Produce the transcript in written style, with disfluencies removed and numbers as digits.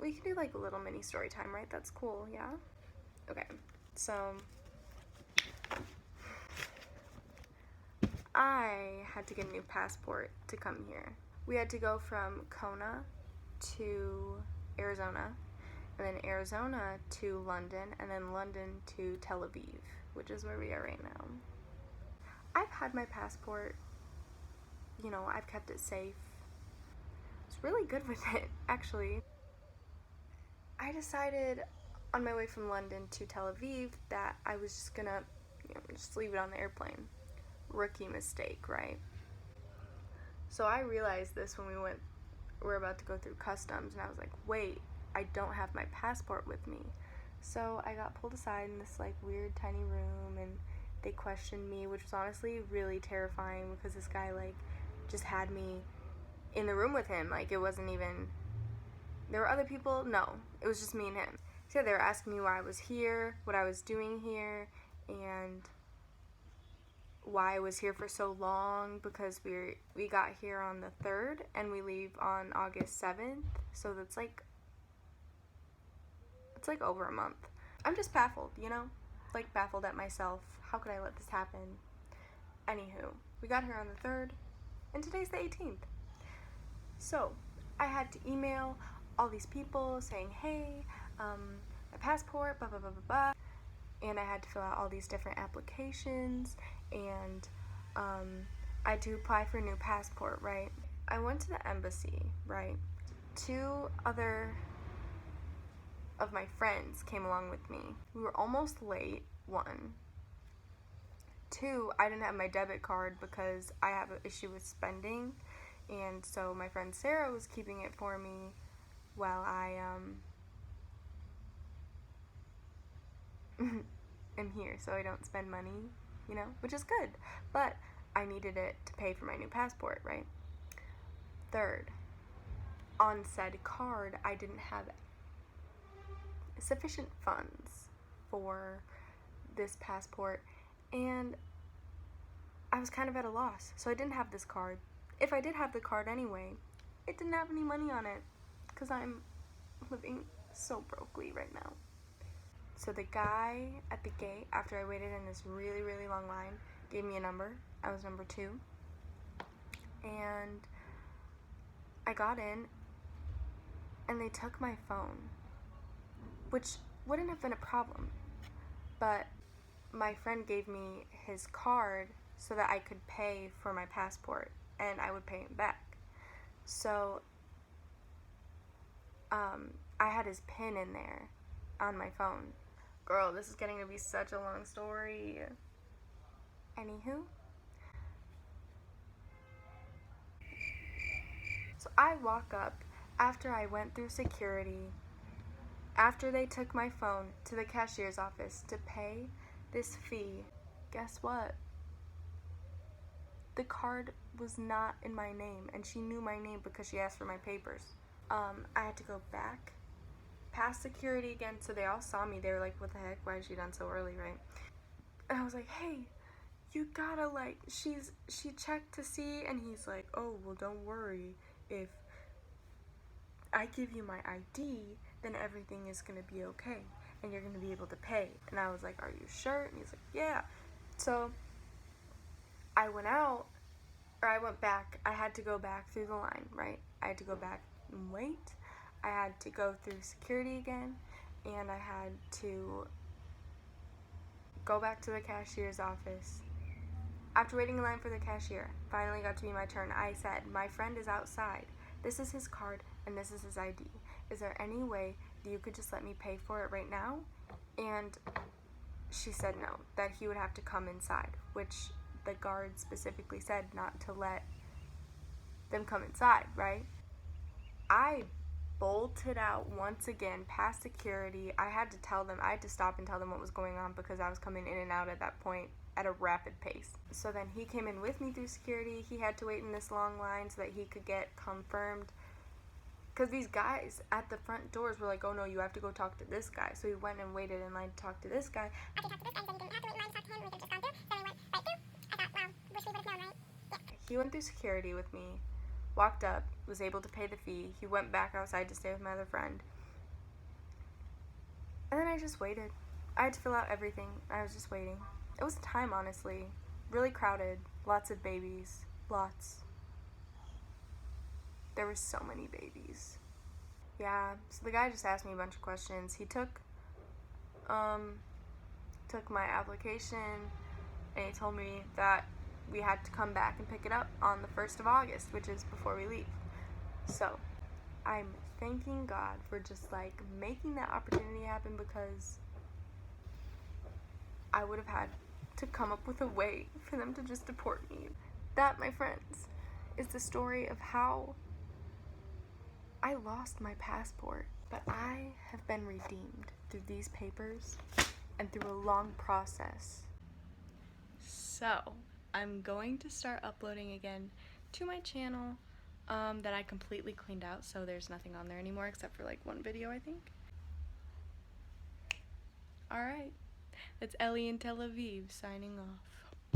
We can do like a little mini story time, right? That's cool, yeah? Okay, so I had to get a new passport to come here. We had to go from Kona to Arizona, and then Arizona to London, and then London to Tel Aviv, which is where we are right now. I've had my passport, you know, I've kept it safe. It's really good with it, actually. I decided on my way from London to Tel Aviv that I was just gonna, just leave it on the airplane. Rookie mistake, right? So I realized this when we're about to go through customs, and I was like, wait, I don't have my passport with me. So I got pulled aside in this like weird tiny room, and they questioned me, which was honestly really terrifying because this guy like just had me in the room with him. Like, it wasn't even, there were other people, no, it was just me and him. So yeah, they were asking me why I was here, what I was doing here, and why I was here for so long, because we got here on the 3rd and we leave on August 7th, so that's like, it's like over a month. I'm just baffled, you know, like baffled at myself. How could I let this happen? Anywho, we got here on the 3rd and today's the 18th. So I had to email all these people saying, hey, my passport, blah blah blah blah blah, and I had to fill out all these different applications, and I had to apply for a new passport, right? I went to the embassy, right? 2 other of my friends came along with me. We were almost late, 1. 2, I didn't have my debit card because I have an issue with spending, and so my friend Sarah was keeping it for me while I am here, so I don't spend money, you know, which is good, but I needed it to pay for my new passport, right? 3rd, on said card, I didn't have sufficient funds for this passport, and I was kind of at a loss, so I didn't have this card. If I did have the card anyway, it didn't have any money on it, because I'm living so brokely right now. So the guy at the gate, after I waited in this really, really long line, gave me a number. I was number 2. And I got in, and they took my phone, which wouldn't have been a problem. But my friend gave me his card so that I could pay for my passport, and I would pay him back. So I had his PIN in there on my phone. Girl, this is getting to be such a long story. Anywho. So I walk up after I went through security, after they took my phone to the cashier's office to pay this fee. Guess what? The card was not in my name, and she knew my name because she asked for my papers. I had to go back past security again, so they all saw me. They were like, what the heck, why is she done so early, right? And I was like, hey, you gotta, like, she checked to see, and he's like, oh, well, don't worry, if I give you my ID, then everything is gonna be okay, and you're gonna be able to pay. And I was like, are you sure? And he's like, yeah. So I went back. I had to go back through the line, right? I had to go back and wait. I had to go through security again, and I had to go back to the cashier's office. After waiting in line for the cashier, finally got to be my turn. I said, my friend is outside. This is his card, and this is his ID. Is there any way that you could just let me pay for it right now? And she said no, that he would have to come inside, which the guard specifically said not to let them come inside, right? I bolted out once again past security. I had to stop and tell them what was going on because I was coming in and out at that point at a rapid pace. So then he came in with me through security. He had to wait in this long line so that he could get confirmed, because these guys at the front doors were like, oh no, you have to go talk to this guy. So he went and waited in line to talk to this guy. He went through security with me, walked up, was able to pay the fee. He went back outside to stay with my other friend. And then I just waited. I had to fill out everything. I was just waiting. It was time, honestly. Really crowded. Lots of babies. Lots. There were so many babies. Yeah, so the guy just asked me a bunch of questions. He took my application and he told me that we had to come back and pick it up on the 1st of August, which is before we leave. So, I'm thanking God for just like making that opportunity happen, because I would have had to come up with a way for them to just deport me. That, my friends, is the story of how I lost my passport, but I have been redeemed through these papers and through a long process. So, I'm going to start uploading again to my channel that I completely cleaned out, so there's nothing on there anymore except for like one video, I think. Alright, that's Ellie in Tel Aviv signing off.